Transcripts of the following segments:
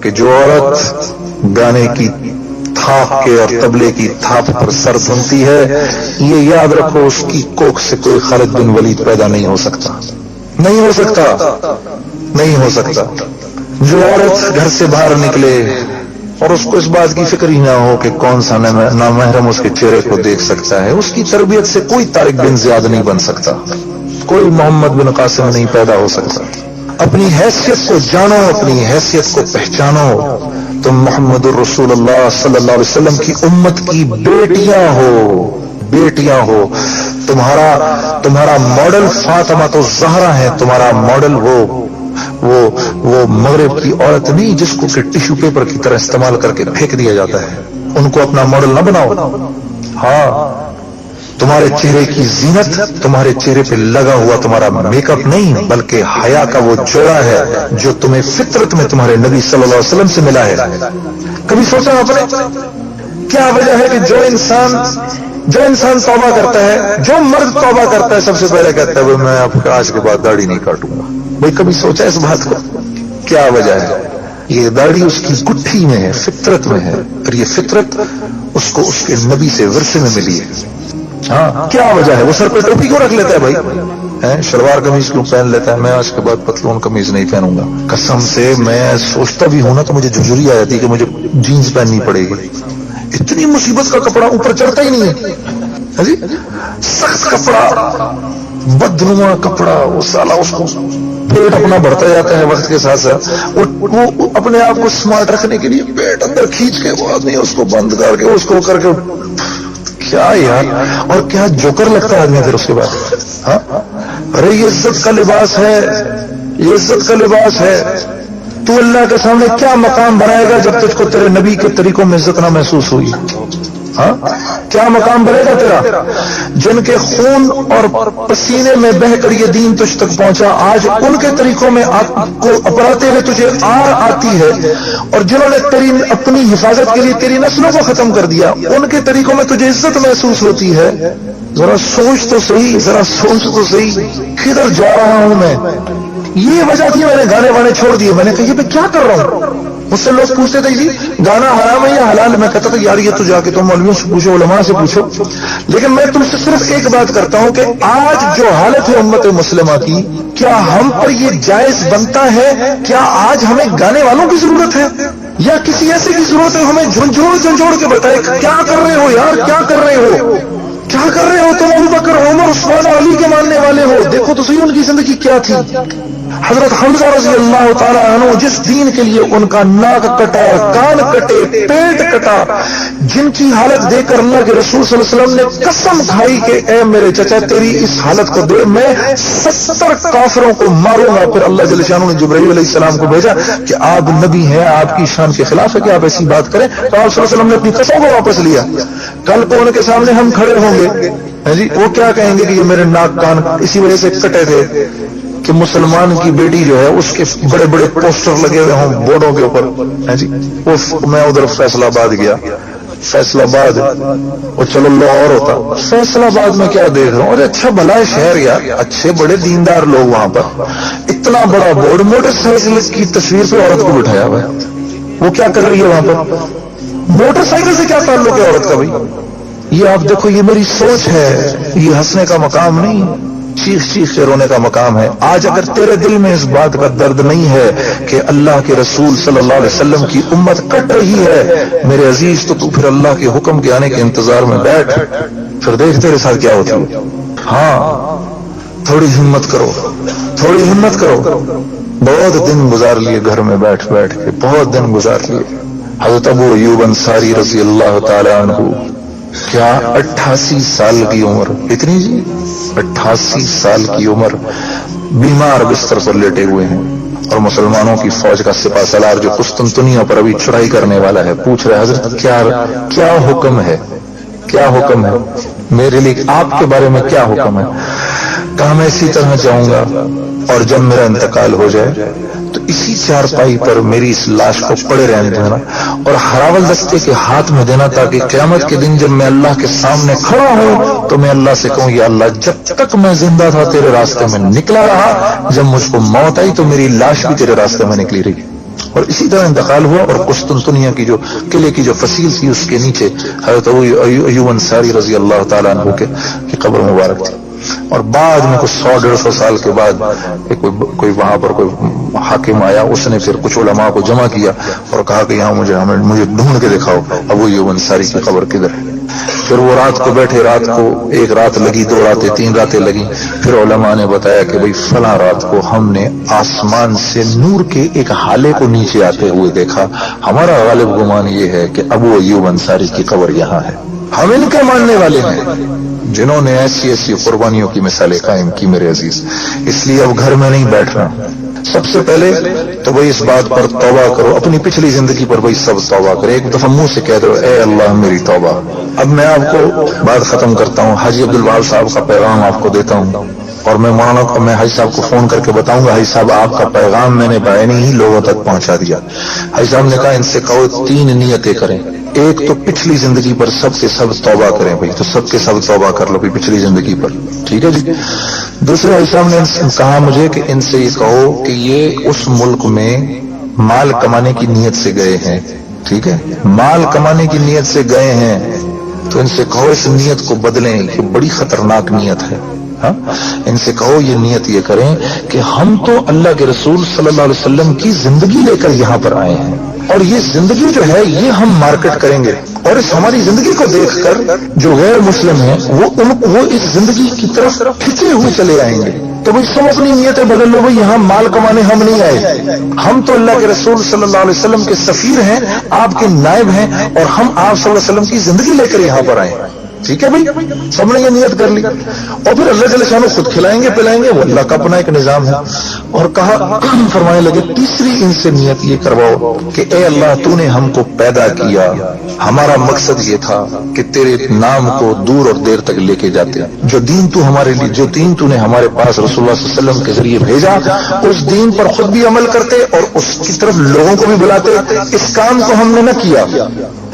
کہ جو عورت گانے کی تھاپ کے اور طبلے کی تھاپ پر سر دھنتی ہے، یہ یاد رکھو اس کی کوکھ سے کوئی خالد بن ولید پیدا نہیں ہو سکتا، نہیں ہو سکتا، نہیں ہو سکتا۔ جو عورت گھر سے باہر نکلے اور اس کو اس بات کی فکر ہی نہ ہو کہ کون سا نامحرم اس کے چہرے کو دیکھ سکتا ہے، اس کی تربیت سے کوئی طارق بن زیاد نہیں بن سکتا، کوئی محمد بن قاسم نہیں پیدا ہو سکتا۔ اپنی حیثیت کو جانو، اپنی حیثیت کو پہچانو۔ تم محمد الرسول اللہ صلی اللہ علیہ وسلم کی امت کی بیٹیاں ہو، بیٹیاں ہو۔ تمہارا ماڈل فاطمہ تو زہرا ہے، تمہارا ماڈل وہ مغرب کی عورت نہیں جس کو کہ ٹیشو پیپر کی طرح استعمال کر کے پھینک دیا جاتا ہے، ان کو اپنا ماڈل نہ بناؤ۔ ہاں، تمہارے چہرے کی زینت تمہارے چہرے پہ لگا ہوا تمہارا میک اپ نہیں، بلکہ حیا کا وہ جوڑا ہے جو تمہیں فطرت میں تمہارے نبی صلی اللہ علیہ وسلم سے ملا ہے۔ کبھی سوچا آپ نے کیا وجہ ہے کہ جو انسان توبہ کرتا ہے، جو مرد توبہ کرتا ہے، سب سے پہلے کہتا ہے میں آپ کا آج کے بعد داڑھی نہیں کاٹوں گا؟ بھائی کبھی سوچا اس بات کو؟ کیا وجہ ہے؟ یہ داڑھی اس کی گٹھی میں ہے، فطرت میں ہے، اور یہ فطرت اس کو اس کے نبی سے ورثے میں ملی ہے۔ ہاں، کیا وجہ ہے؟ وہ سر پہ ٹوپی کیوں رکھ لیتا ہے بھائی؟ شلوار قمیض کیوں پہن لیتا ہے؟ میں آج کے بعد پتلون قمیض نہیں پہنوں گا۔ قسم سے میں سوچتا بھی ہوں نا تو مجھے جھجھری آ جاتی ہے کہ مجھے جینز پہننی پڑے گی، اتنی مصیبت کا کپڑا اوپر چڑھتا ہی نہیں ہے جی، سخت کپڑا، بدنما کپڑا، وہ سالا اس کو پیٹ اپنا بڑھتا جاتا ہے وقت کے ساتھ ساتھ، وہ اپنے آپ کو سمارٹ رکھنے کے لیے پیٹ اندر کھینچ کے وہ آدمی اس کو بند کر کے اس کو کر کے، کیا یار، اور کیا جوکر لگتا ہے آدمی پھر اس کے بعد۔ ہاں، ارے یہ عزت کا لباس ہے، یہ عزت کا لباس ہے۔ تو اللہ کے سامنے کیا مقام بنائے گا جب تجھ کو تیرے نبی کے طریقوں میں عزت نہ محسوس ہوئی؟ ہاں، کیا مقام بنے گا تیرا؟ جن کے خون اور پسینے میں بہ کر یہ دین تجھ تک پہنچا، آج ان کے طریقوں میں کو اپناتے ہوئے تجھے آر آتی ہے، اور جنہوں نے تیری اپنی حفاظت کے لیے تیری نسلوں کو ختم کر دیا، ان کے طریقوں میں تجھے عزت محسوس ہوتی ہے۔ ذرا سوچ تو صحیح، ذرا سوچ تو صحیح، کدھر جا رہا ہوں میں؟ یہ وجہ تھی میں نے گانے وانے چھوڑ دیے۔ میں نے کہا یہ میں کیا کر رہا ہوں؟ مجھ سے لوگ پوچھتے تھے جی گانا حرام ہے یا حلال؟ میں کہتا تھا یار یہ تو جا کے تم مولویوں سے پوچھو، علماء سے پوچھو۔ لیکن میں تم سے صرف ایک بات کرتا ہوں کہ آج جو حالت ہے امت مسلمہ کی، کیا ہم پر یہ جائز بنتا ہے؟ کیا آج ہمیں گانے والوں کی ضرورت ہے یا کسی ایسے کی ضرورت ہے ہمیں جھنجھوڑ کے بتائے کیا کر رہے ہو یار، کیا کر رہے ہو، کیا کر رہے ہو تم؟ ابو بکر، عمر، عثمان، علی کے ماننے والے ہو، دیکھو تو صحیح ان کی زندگی کیا تھی۔ حضرت حمزہ رضی اللہ تعالیٰ عنہ جس دین کے لیے ان کا ناک کٹا، کان کٹے، پیٹ کٹا، جن کی حالت دیکھ کر اللہ کے رسول صلی اللہ علیہ وسلم نے قسم کھائی کہ اے میرے چچا تیری اس حالت کو دے میں 70 کافروں کو ماروں گا۔ پھر اللہ جل شانہ نے جبرائیل علیہ السلام کو بھیجا کہ آپ نبی ہیں، آپ کی شان کے خلاف ہے کہ آپ ایسی بات کریں، تو آپ صلی اللہ علیہ وسلم نے اپنی قسم کو واپس لیا۔ کل کو ان کے سامنے ہم کھڑے ہوں گے جی، وہ کیا کہیں گے کہ یہ میرے ناک کان اسی وجہ سے کٹے تھے کہ مسلمان کی بیٹی جو ہے اس کے بڑے بڑے پوسٹر لگے ہوئے ہوں بورڈوں کے اوپر جی۔ میں ادھر فیصلہ آباد گیا، فیصلہ آباد، اور چلو لاہور ہوتا، فیصلہ آباد میں کیا دیکھ رہا ہوں، ارے اچھا بھلا ہے شہر یار، اچھے بڑے دیندار لوگ وہاں پر، اتنا بڑا بورڈ، موٹر سائیکل کی تصویر پہ عورت کو بٹھایا ہوا ہے، وہ کیا کر رہی ہے وہاں پر؟ موٹر سائیکل سے کیا تعلق ہے عورت کا بھائی؟ یہ آپ دیکھو، یہ میری سوچ ہے، یہ ہنسنے کا مقام نہیں، چیخ چیخ کے رونے کا مقام ہے۔ آج اگر تیرے دل میں اس بات کا درد نہیں ہے کہ اللہ کے رسول صلی اللہ علیہ وسلم کی امت کٹ رہی ہے میرے عزیز، تو پھر اللہ کے حکم کے آنے کے انتظار میں بیٹھ، پھر دیکھ تیرے ساتھ کیا ہوتا ہے۔ ہاں، تھوڑی ہمت کرو، تھوڑی ہمت کرو۔ بہت دن گزار لیے گھر میں بیٹھ بیٹھ کے، بہت دن گزار لیے۔ حضرت ابو ایوب انصاری رضی اللہ تعالی عنہ، کیا 88 سال کی عمر، اتنی جی 88 سال کی عمر، بیمار بستر پر لیٹے ہوئے ہیں، اور مسلمانوں کی فوج کا سپہ سالار جو قسطنطنیہ پر ابھی چڑھائی کرنے والا ہے پوچھ رہے حضرت کیا حکم ہے، کیا حکم ہے میرے لیے، آپ کے بارے میں کیا حکم ہے؟ کہا میں اسی طرح جاؤں گا، اور جب میرا انتقال ہو جائے تو اسی چارپائی پر میری اس لاش کو پڑے رہنے دینا اور ہراول دستے کے ہاتھ میں دینا، تاکہ قیامت کے دن جب میں اللہ کے سامنے کھڑا ہوں تو میں اللہ سے کہوں یا اللہ جب تک میں زندہ تھا تیرے راستے میں نکلا رہا، جب مجھ کو موت آئی تو میری لاش بھی تیرے راستے میں نکلی رہی۔ اور اسی طرح انتقال ہوا، اور قسطنطنیہ کی جو قلعے کی جو فصیل تھی اس کے نیچے حضرت ایوب انصاری رضی اللہ تعالیٰ عنہ کی قبر مبارک تھی. اور بعد میں کچھ 100-150 سال کے بعد کوئی وہاں پر کوئی حاکم آیا، اس نے پھر کچھ علماء کو جمع کیا اور کہا کہ یہاں مجھے ڈھونڈ کے دکھاؤ ابو ایوب انصاری کی قبر کدھر ہے. پھر وہ رات کو بیٹھے، رات کو 1 رات لگی، 2 راتیں، 3 راتیں لگی. پھر علماء نے بتایا کہ بھئی فلاں رات کو ہم نے آسمان سے نور کے ایک ہالے کو نیچے آتے ہوئے دیکھا. ہمارا غالب گمان یہ ہے کہ ابو ایوب انصاری کی قبر یہاں ہے. ہم ان کے ماننے والے ہیں جنہوں نے ایسی ایسی قربانیوں کی مثالیں قائم کی میرے عزیز. اس لیے اب گھر میں نہیں بیٹھنا. سب سے پہلے تو بھائی اس بات پر توبہ کرو، اپنی پچھلی زندگی پر بھائی سب توبہ کرے. ایک دفعہ منہ سے کہہ دو اے اللہ میری توبہ. اب میں آپ کو بات ختم کرتا ہوں. حاجی عبدالوہاب صاحب کا پیغام آپ کو دیتا ہوں، اور میں حاجی صاحب کو فون کر کے بتاؤں گا حاجی صاحب آپ کا پیغام میں نے بعینی ہی لوگوں تک پہنچا دیا. حاجی صاحب نے کہا ان سے کہو 3 نیتیں کریں. ایک تو پچھلی زندگی پر سب کے سب توبہ کریں بھائی، تو سب کے سب توبہ کر لو پچھلی زندگی پر، ٹھیک ہے جی. دوسرے حاجی صاحب نے کہا مجھے کہ ان سے یہ کہو کہ یہ اس ملک میں مال کمانے کی نیت سے گئے ہیں، ٹھیک ہے، مال کمانے کی نیت سے گئے ہیں، تو ان سے کہو اس نیت کو بدلیں، یہ بڑی خطرناک نیت ہے. ہاں ان سے کہو یہ نیت یہ کریں کہ ہم تو اللہ کے رسول صلی اللہ علیہ وسلم کی زندگی لے کر یہاں پر آئے ہیں، اور یہ زندگی جو ہے یہ ہم مارکیٹ کریں گے، اور اس ہماری زندگی کو دیکھ کر جو غیر مسلم ہیں وہ اس زندگی کی طرف کھینچے ہوئے چلے آئیں گے. تو بھائی سب اپنی نیتیں بدل لو. بھائی یہاں مال کمانے ہم نہیں آئے، ہم تو اللہ کے رسول صلی اللہ علیہ وسلم کے سفیر ہیں، آپ کے نائب ہیں، اور ہم آپ صلی اللہ علیہ وسلم کی زندگی لے کر یہاں پر آئے. ٹھیک ہے بھائی، سب نے یہ نیت کر لی. اور پھر اللہ جل شانہ خود کھلائیں گے پلائیں گے، وہ اللہ کا اپنا ایک نظام ہے. اور کہا فرمانے لگے تیسری ان سے نیت یہ کرواؤ کہ اے اللہ تو نے ہم کو پیدا کیا، ہمارا مقصد یہ تھا کہ تیرے نام کو دور اور دیر تک لے کے جاتے. جو دین تو ہمارے لیے، جو دین تو نے ہمارے پاس رسول اللہ صلی اللہ علیہ وسلم کے ذریعے بھیجا، اس دین پر خود بھی عمل کرتے اور اس کی طرف لوگوں کو بھی بلاتے. اس کام کو ہم نے نہ کیا،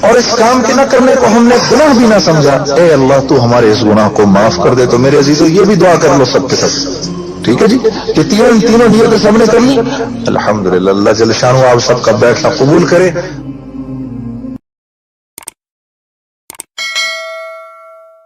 اور اس کام کے نہ کرنے کو ہم نے گناہ بھی نہ سمجھا. اے اللہ تو ہمارے اس گناہ کو معاف کر دے. تو میرے عزیزو یہ بھی دعا کر لو سب کے سب، ٹھیک ہے جی. کہ تینوں نیتیں سب نے کر لی. الحمدللہ. اللہ جل شانہ آپ سب کا بیٹھنا قبول کرے.